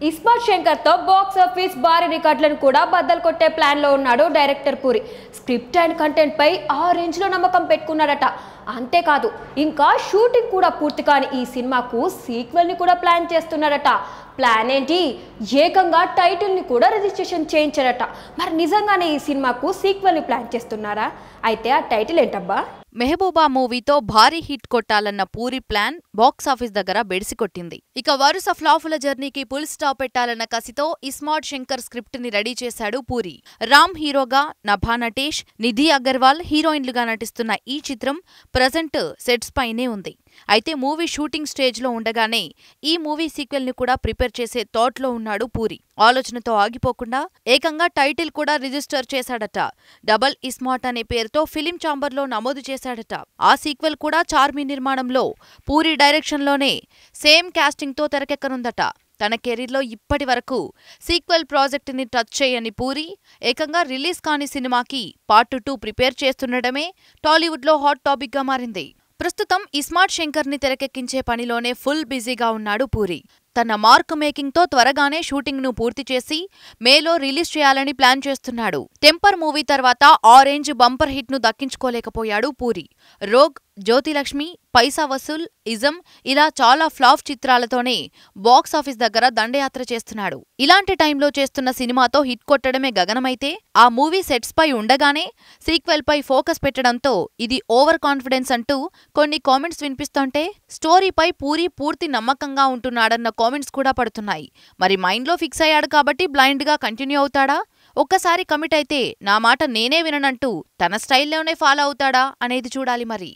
ఇస్మార్ట్ శంకర్ తో box office భారీ రికార్డులను కూడా బద్దలు కొట్టే ప్లాన్ లో ఉన్నాడు director Puri. Script and content పై ఆ రేంజ్ లో నమ్మకం పెట్టుకున్నారట. అంతేకాదు ఇంకా షూటింగ్ కూడా పూర్తి కాని ఈ సినిమాకు సీక్వెల్ ని కూడా ప్లాన్ చేస్తున్నారట. ప్లాన్ ఏంటి? ఏకంగా టైటిల్ ని కూడా రిజిస్ట్రేషన్ చేయించారట. మరి నిజంగానే ఈ సినిమాకు సీక్వెల్ ని ప్లాన్ చేస్తున్నారా? అయితే ఆ టైటిల్ ఏంటబ్బా? మెహబూబా మూవీతో భారీ హిట్ కొట్టాలన్న పూరి ప్లాన్ బాక్సాఫీస్ దగ్గర బెడిసికొట్టింది. ఇక వరుస ఫ్లాపుల జర్నీకి ఫుల్ స్టాప్ పెట్టాలన్న కసితో ఇస్మార్ట్ శంకర్ స్క్రిప్ట్ ని రెడీ చేశాడు పూరి. రామ్ హీరోగా, నభా నటేష్, నిధి అగర్వాల్ హీరోయిన్లుగా నటిస్తున్న ఈ చిత్రం ప్రజెంట్ సెట్స్ పైనే ఉంది. అయితే మూవీ షూటింగ్ స్టేజ్ లో ఉండగానే ఈ మూవీ సీక్వెల్ ని కూడా ప్రిపేర్ చేసే థాట్ లో ఉన్నాడు పూరి. ఆలోచనతో ఆగిపోకుండా ఏకంగా టైటిల్ కూడా రిజిస్టర్ చేశాడట. డబల్ ఇస్మార్ట్ అనే పేరుతో ఫిలిం ఛాంబర్ లో నమోదు చేశాడట. ఆ సీక్వెల్ కూడా చార్మి నిర్మాణంలో పూరి డైరెక్షన్ లోనే సేమ్ కాస్టింగ్ తో తెరకెక్కనుందట. తన కెరీర్లో ఇప్పటి వరకు సీక్వెల్ ప్రాజెక్ట్ ని టచ్ చేయని పూరి ఏకంగా రిలీజ్ కాని సినిమాకి పార్ట్ 2 ప్రిపేర్ చేస్తుండటమే టాలీవుడ్ లో హాట్ టాపిక్ గా మారింది. ప్రస్తుతం ఇస్మార్ట్ శంకర్ ని తెరకెక్కించే పనిలోనే ఫుల్ బిజీగా ఉన్నాడు పూరి. తన మార్క్ మేకింగ్ తో త్వరగానే షూటింగ్ ను పూర్తి చేసి మేలో రిలీజ్ చేయాలని ప్లాన్ చేస్తున్నాడు. టెంపర్ మూవీ తర్వాత ఆరెంజ్ బంపర్ హిట్ ను దక్కించుకోలేకపోయాడు పూరి. రోగ్, జ్యోతిలక్ష్మి, పైసా వసూల్, ఇజం ఇలా చాలా ఫ్లాప్ చిత్రాలతోనే బాక్సాఫీస్ దగ్గర దండయాత్ర చేస్తున్నాడు. ఇలాంటి టైంలో చేస్తున్న సినిమాతో హిట్ కొట్టడమే గగనమైతే ఆ మూవీ సెట్స్ పై ఉండగానే సీక్వెల్ పై ఫోకస్ పెట్టడంతో ఇది ఓవర్ కాన్ఫిడెన్స్ అంటూ కొన్ని కామెంట్స్ వినిపిస్తుంటే స్టోరీపై పూరి పూర్తి నమ్మకంగా ఉంటున్నాడన్న కామెంట్స్ కూడా పడుతున్నాయి. మరి మైండ్లో ఫిక్స్ అయ్యాడు కాబట్టి బ్లైండ్ గా కంటిన్యూ అవుతాడా? ఒక్కసారి కమిట్ అయితే నా మాట నేనే విననంటూ తన స్టైల్లోనే ఫాలో అవుతాడా అనేది చూడాలి మరి.